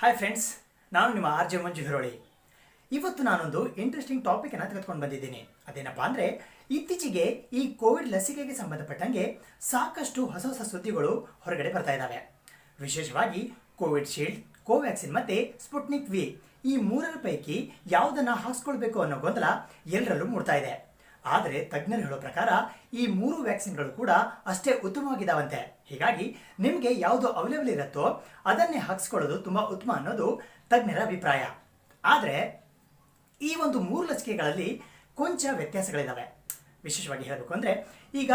Hi friends, ನಾನು ನಿಮ್ಮ R J ಮಂಜು ಹಿರೋಳಿ. ಇವತ್ತು ನಾನೊಂದು ಇಂಟ್ರೆಸ್ಟಿಂಗ್ ಟಾಪಿಕ್ ಅನ್ನು ತೆಗೆದುಕೊಂಡು ಬಂದಿದ್ದೀನಿ. ಅದೇನಪ್ಪಾ ಅಂದರೆ, ಇತ್ತೀಚೆಗೆ ಈ ಕೋವಿಡ್ ಲಸಿಕೆಗೆ ಸಂಬಂಧಪಟ್ಟಂಗೆ ಸಾಕಷ್ಟು ಹೊಸ ಹೊಸ ಸುದ್ದಿಗಳು ಹೊರಗಡೆ ಬರ್ತಾ ಇದ್ದಾವೆ. ವಿಶೇಷವಾಗಿ ಕೋವಿಡ್ ಶೀಲ್ಡ್, ಕೋವ್ಯಾಕ್ಸಿನ್ ಮತ್ತೆ ಸ್ಪುಟ್ನಿಕ್ ವಿ ಈ ಮೂರರ ಪೈಕಿ ಯಾವುದನ್ನ ಹಾಕಿಸ್ಕೊಳ್ಬೇಕು ಅನ್ನೋ ಗೊಂದಲ ಎಲ್ಲರಲ್ಲೂ ಮೂಡ್ತಾ ಇದೆ. ಆದರೆ ತಜ್ಞರು ಹೇಳೋ ಪ್ರಕಾರ ಈ ಮೂರು ವ್ಯಾಕ್ಸಿನ್ಗಳು ಕೂಡ ಅಷ್ಟೇ ಉತ್ತಮವಾಗಿದ್ದಾವಂತೆ. ಹೀಗಾಗಿ ನಿಮಗೆ ಯಾವುದು ಅವೈಲೇಬಲ್ ಇರುತ್ತೋ ಅದನ್ನೇ ಹಾಕಿಸ್ಕೊಳ್ಳೋದು ತುಂಬಾ ಉತ್ತಮ ಅನ್ನೋದು ತಜ್ಞರ ಅಭಿಪ್ರಾಯ. ಆದರೆ ಈ ಒಂದು ಮೂರು ಲಸಿಕೆಗಳಲ್ಲಿ ಕೊಂಚ ವ್ಯತ್ಯಾಸಗಳಿದ್ದಾವೆ. ವಿಶೇಷವಾಗಿ ಹೇಳಬೇಕು ಅಂದರೆ, ಈಗ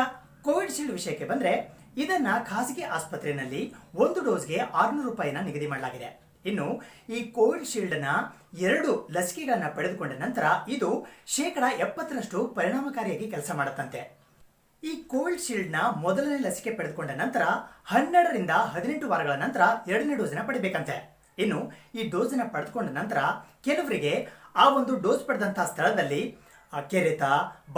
ಕೋವಿಡ್ ಶೀಲ್ಡ್ ವಿಷಯಕ್ಕೆ ಬಂದರೆ, ಇದನ್ನ ಖಾಸಗಿ ಆಸ್ಪತ್ರೆಯಲ್ಲಿ ಒಂದು ಡೋಸ್ಗೆ 600 ರೂಪಾಯಿನ ನಿಗದಿ ಮಾಡಲಾಗಿದೆ. ಇನ್ನು ಈ ಕೋವಿಡ್ ಶೀಲ್ಡ್ನ 2 ಲಸಿಕೆಗಳನ್ನ ಪಡೆದುಕೊಂಡ ನಂತರ ಇದು 70% ಪರಿಣಾಮಕಾರಿಯಾಗಿ ಕೆಲಸ ಮಾಡುತ್ತಂತೆ. ಈ ಕೋವಿಡ್ ಶೀಲ್ಡ್ನ ಮೊದಲನೇ ಲಸಿಕೆ ಪಡೆದುಕೊಂಡ ನಂತರ 12 ರಿಂದ 18 ವಾರಗಳ ನಂತರ 2ನೇ ಡೋಸ್ನ ಪಡಿಬೇಕಂತೆ. ಇನ್ನು ಈ ಡೋಸ್ನ ಪಡೆದುಕೊಂಡ ನಂತರ ಕೆಲವರಿಗೆ ಆ ಒಂದು ಡೋಸ್ ಪಡೆದಂತಹ ಸ್ಥಳದಲ್ಲಿ ಕೆರೆತ,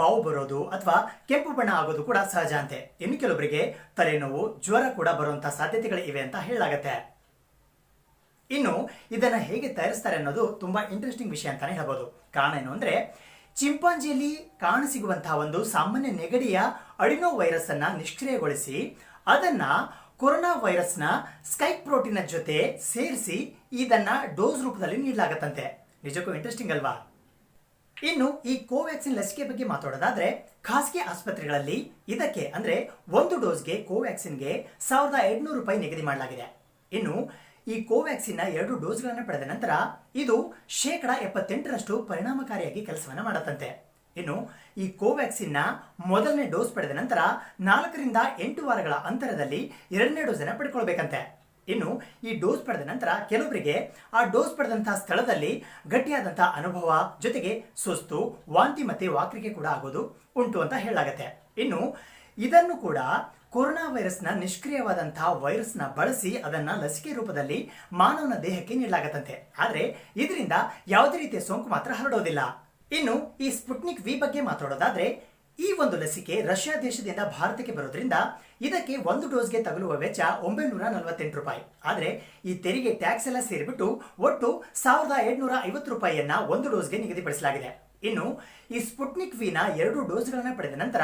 ಬಾವು ಬರೋದು ಅಥವಾ ಕೆಂಪು ಬಣ್ಣ ಆಗೋದು ಕೂಡ ಸಹಜ ಅಂತೆ. ಇನ್ನು ಕೆಲವರಿಗೆ ತಲೆನೋವು, ಜ್ವರ ಕೂಡ ಬರುವಂತಹ ಸಾಧ್ಯತೆಗಳು ಇವೆ ಅಂತ ಹೇಳಲಾಗತ್ತೆ. ಇನ್ನು ಇದನ್ನ ಹೇಗೆ ತಯಾರಿಸ್ತಾರೆ ಅನ್ನೋದು ತುಂಬಾ ಇಂಟ್ರೆಸ್ಟಿಂಗ್ ವಿಷಯ ಅಂತಾನೆ ಹೇಳ್ಬೋದು. ಕಾರಣ ಏನು ಅಂದ್ರೆ, ಚಿಂಪಾಂಜಿಯಲ್ಲಿ ಕಾಣಸಿಗುವಂತಹ ಒಂದು ಸಾಮಾನ್ಯ ನೆಗಡಿಯ ಅಡಿನೋ ವೈರಸ್ ಅನ್ನ ನಿಷ್ಕ್ರಿಯಗೊಳಿಸಿ ಅದನ್ನ ಕೊರೋನಾ ವೈರಸ್ನ ಸ್ಪೈಕ್ ಪ್ರೋಟೀನ್ ಜೊತೆ ಸೇರಿಸಿ ಇದನ್ನ ಡೋಸ್ ರೂಪದಲ್ಲಿ ನೀಡಲಾಗತ್ತಂತೆ. ನಿಜಕ್ಕೂ ಇಂಟ್ರೆಸ್ಟಿಂಗ್ ಅಲ್ವಾ? ಇನ್ನು ಈ ಕೋವ್ಯಾಕ್ಸಿನ್ ಲಸಿಕೆ ಬಗ್ಗೆ ಮಾತಾಡೋದಾದ್ರೆ, ಖಾಸಗಿ ಆಸ್ಪತ್ರೆಗಳಲ್ಲಿ ಇದಕ್ಕೆ ಅಂದ್ರೆ ಒಂದು ಡೋಸ್ಗೆ ಕೋವ್ಯಾಕ್ಸಿನ್ಗೆ 1500 ರೂಪಾಯಿ ನಿಗದಿ ಮಾಡಲಾಗಿದೆ. ಇನ್ನು ಈ ಕೋವ್ಯಾಕ್ಸಿನ್ನ 2 ಡೋಸ್ಗಳನ್ನು ಪಡೆದ ನಂತರ ಇದು 78% ಪರಿಣಾಮಕಾರಿಯಾಗಿ ಕೆಲಸವನ್ನ ಮಾಡತ್ತಂತೆ. ಇನ್ನು ಈ ಕೋವ್ಯಾಕ್ಸಿನ್ನ ಮೊದಲನೇ ಡೋಸ್ ಪಡೆದ ನಂತರ 4 ರಿಂದ 8 ವಾರಗಳ ಅಂತರದಲ್ಲಿ 2ನೇ ಡೋಸ್ ಅನ್ನು ಪಡ್ಕೊಳ್ಬೇಕಂತೆ. ಇನ್ನು ಈ ಡೋಸ್ ಪಡೆದ ನಂತರ ಕೆಲವರಿಗೆ ಆ ಡೋಸ್ ಪಡೆದಂತಹ ಸ್ಥಳದಲ್ಲಿ ಗಟ್ಟಿಯಾದಂತಹ ಅನುಭವ ಜೊತೆಗೆ ಸುಸ್ತು, ವಾಂತಿ ಮತ್ತೆ ವಾಕರಿಕೆ ಕೂಡ ಆಗೋದು ಉಂಟು ಅಂತ ಹೇಳಲಾಗತ್ತೆ. ಇನ್ನು ಇದನ್ನು ಕೂಡ ಕೊರೋನಾ ವೈರಸ್ನ ನಿಷ್ಕ್ರಿಯವಾದಂತಹ ವೈರಸ್ನ ಬಳಸಿ ಅದನ್ನ ಲಸಿಕೆ ರೂಪದಲ್ಲಿ ಮಾನವನ ದೇಹಕ್ಕೆ ನೀಡಲಾಗತ್ತಂತೆ. ಆದರೆ ಇದರಿಂದ ಯಾವುದೇ ರೀತಿಯ ಸೋಂಕು ಮಾತ್ರ ಹರಡೋದಿಲ್ಲ. ಇನ್ನು ಈ ಸ್ಪುಟ್ನಿಕ್ ವಿ ಬಗ್ಗೆ ಮಾತಾಡೋದಾದ್ರೆ, ಈ ಒಂದು ಲಸಿಕೆ ರಷ್ಯಾ ದೇಶದಿಂದ ಭಾರತಕ್ಕೆ ಬರೋದ್ರಿಂದ ಇದಕ್ಕೆ ಒಂದು ಡೋಸ್ಗೆ ತಗಲುವ ವೆಚ್ಚ 948 ರೂಪಾಯಿ. ಆದರೆ ಈ ತೆರಿಗೆ ಟ್ಯಾಕ್ಸ್ ಎಲ್ಲ ಸೇರಿಬಿಟ್ಟು ಒಟ್ಟು 1750 ರೂಪಾಯಿಯನ್ನ ಒಂದು ಡೋಸ್ಗೆ ನಿಗದಿಪಡಿಸಲಾಗಿದೆ. ಇನ್ನು ಈ ಸ್ಪುಟ್ನಿಕ್ ವಿನ 2 ಡೋಸ್ಗಳನ್ನ ಪಡೆದ ನಂತರ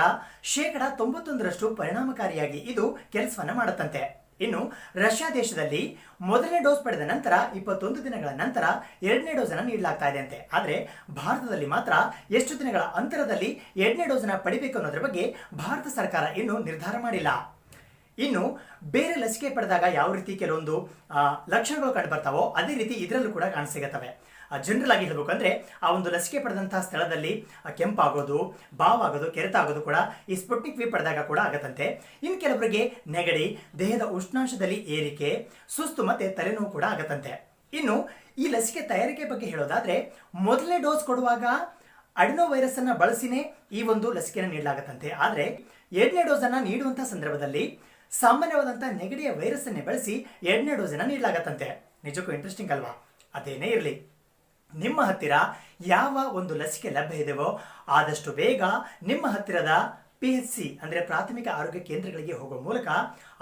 91% ಪರಿಣಾಮಕಾರಿಯಾಗಿ ಇದು ಕೆಲಸವನ್ನ ಮಾಡುತ್ತಂತೆ. ಇನ್ನು ರಷ್ಯಾ ದೇಶದಲ್ಲಿ ಮೊದಲನೇ ಡೋಸ್ ಪಡೆದ ನಂತರ 21 ದಿನಗಳ ನಂತರ 2ನೇ ಡೋಸ್ ಅನ್ನು ನೀಡಲಾಗ್ತಾ ಇದೆ ಅಂತೆ. ಆದರೆ ಭಾರತದಲ್ಲಿ ಮಾತ್ರ ಎಷ್ಟು ದಿನಗಳ ಅಂತರದಲ್ಲಿ 2ನೇ ಡೋಸ್ ಅನ್ನು ಪಡಿಬೇಕು ಅನ್ನೋದ್ರ ಬಗ್ಗೆ ಭಾರತ ಸರ್ಕಾರ ಇನ್ನೂ ನಿರ್ಧಾರ ಮಾಡಿಲ್ಲ. ಇನ್ನು ಬೇರೆ ಲಸಿಕೆ ಪಡೆದಾಗ ಯಾವ ರೀತಿ ಕೆಲವೊಂದು ಲಕ್ಷಣಗಳು ಕಂಡು ಬರ್ತಾವೋ ಅದೇ ರೀತಿ ಇದರಲ್ಲೂ ಕೂಡ ಕಾಣಸಿಗುತ್ತವೆ. ಜನರಲ್ ಆಗಿ ಹೇಳ್ಬೇಕಂದ್ರೆ, ಆ ಒಂದು ಲಸಿಕೆ ಪಡೆದಂತಹ ಸ್ಥಳದಲ್ಲಿ ಕೆಂಪಾಗೋದು, ಬಾವಾಗೋದು, ಕೆರೆತ ಆಗೋದು ಕೂಡ ಈ ಸ್ಪುಟ್ನಿಕ್ ವಿ ಪಡೆದಾಗ ಕೂಡ ಆಗತ್ತಂತೆ. ಇನ್ನು ಕೆಲವರಿಗೆ ನೆಗಡಿ, ದೇಹದ ಉಷ್ಣಾಂಶದಲ್ಲಿ ಏರಿಕೆ, ಸುಸ್ತು ಮತ್ತೆ ತಲೆನೋವು ಕೂಡ ಆಗತ್ತಂತೆ. ಇನ್ನು ಈ ಲಸಿಕೆ ತಯಾರಿಕೆ ಬಗ್ಗೆ ಹೇಳೋದಾದ್ರೆ, ಮೊದಲನೇ ಡೋಸ್ ಕೊಡುವಾಗ ಅಡಿನೋ ವೈರಸ್ ಅನ್ನ ಬಳಸಿನೇ ಈ ಒಂದು ಲಸಿಕೆಯನ್ನು ನೀಡಲಾಗತ್ತಂತೆ. ಆದರೆ 2ನೇ ಡೋಸ್ ಅನ್ನ ನೀಡುವಂತಹ ಸಂದರ್ಭದಲ್ಲಿ ಸಾಮಾನ್ಯವಾದಂತಹ ನೆಗಡಿಯ ವೈರಸ್ ಅನ್ನೇ ಬಳಸಿ 2ನೇ ಡೋಸ್ ಅನ್ನ ನೀಡಲಾಗತ್ತಂತೆ. ನಿಜಕ್ಕೂ ಇಂಟ್ರೆಸ್ಟಿಂಗ್ ಅಲ್ವಾ? ಅದೇನೇ ಇರಲಿ, ನಿಮ್ಮ ಹತ್ತಿರ ಯಾವ ಒಂದು ಲಸಿಕೆ ಲಭ್ಯ ಇದೆಯೋ ಆದಷ್ಟು ಬೇಗ ನಿಮ್ಮ ಹತ್ತಿರದ PHC ಅಂದ್ರೆ ಪ್ರಾಥಮಿಕ ಆರೋಗ್ಯ ಕೇಂದ್ರಗಳಿಗೆ ಹೋಗುವ ಮೂಲಕ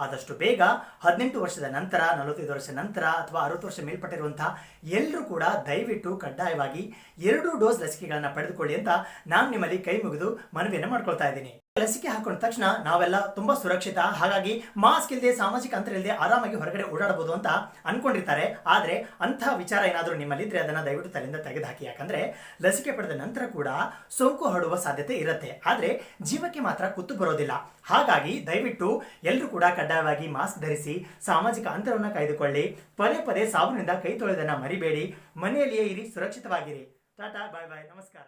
ಆದಷ್ಟು ಬೇಗ 18 ವರ್ಷದ ನಂತರ, 45 ವರ್ಷ ನಂತರ ಅಥವಾ 60 ವರ್ಷ ಮೇಲ್ಪಟ್ಟಿರುವಂತಹ ಎಲ್ಲರೂ ಕೂಡ ದಯವಿಟ್ಟು ಕಡ್ಡಾಯವಾಗಿ 2 ಡೋಸ್ ಲಸಿಕೆಗಳನ್ನ ಪಡೆದುಕೊಳ್ಳಿ ಅಂತ ನಾನು ನಿಮ್ಮಲ್ಲಿ ಕೈ ಮುಗಿದು ಮನವಿಯನ್ನು ಮಾಡ್ಕೊಳ್ತಾ ಇದ್ದೀನಿ. ಲಸಿಕೆ ಹಾಕೊಂಡ ತಕ್ಷಣ ನಾವೆಲ್ಲ ತುಂಬಾ ಸುರಕ್ಷಿತ, ಹಾಗಾಗಿ ಮಾಸ್ಕ್ ಇಲ್ಲದೆ, ಸಾಮಾಜಿಕ ಅಂತರ ಇಲ್ಲದೆ ಆರಾಮಾಗಿ ಹೊರಗಡೆ ಓಡಾಡಬಹುದು ಅಂತ ಅನ್ಕೊಂಡಿರ್ತಾರೆ. ಆದ್ರೆ ಅಂತಹ ವಿಚಾರ ಏನಾದರೂ ನಿಮ್ಮಲ್ಲಿದ್ರೆ ಅದನ್ನ ದಯವಿಟ್ಟು ತಲೆಯಿಂದ ತೆಗೆದುಹಾಕಿ. ಯಾಕಂದ್ರೆ ಲಸಿಕೆ ಪಡೆದ ನಂತರ ಕೂಡ ಸೋಂಕು ಹರಡುವ ಸಾಧ್ಯತೆ ಇರುತ್ತೆ, ಆದ್ರೆ ಜೀವಕ್ಕೆ ಮಾತ್ರ ಕುತ್ತು ಬರೋದಿಲ್ಲ. ಹಾಗಾಗಿ ದಯವಿಟ್ಟು ಎಲ್ಲರೂ ಕೂಡ ಕಡ್ಡಾಯವಾಗಿ ಮಾಸ್ಕ್ ಧರಿಸಿ, ಸಾಮಾಜಿಕ ಅಂತರವನ್ನು ಕಾಯ್ದುಕೊಳ್ಳಿ, ಪದೇ ಪದೇ ಸಾಬೂನಿಂದ ಕೈ ತೊಳೆದನ್ನ ಮರಿಬೇಡಿ, ಮನೆಯಲ್ಲಿಯೇ ಇರಿ, ಸುರಕ್ಷಿತವಾಗಿರಿ. ಟಾಟಾ, ಬಾಯ್ ಬಾಯ್, ನಮಸ್ಕಾರ.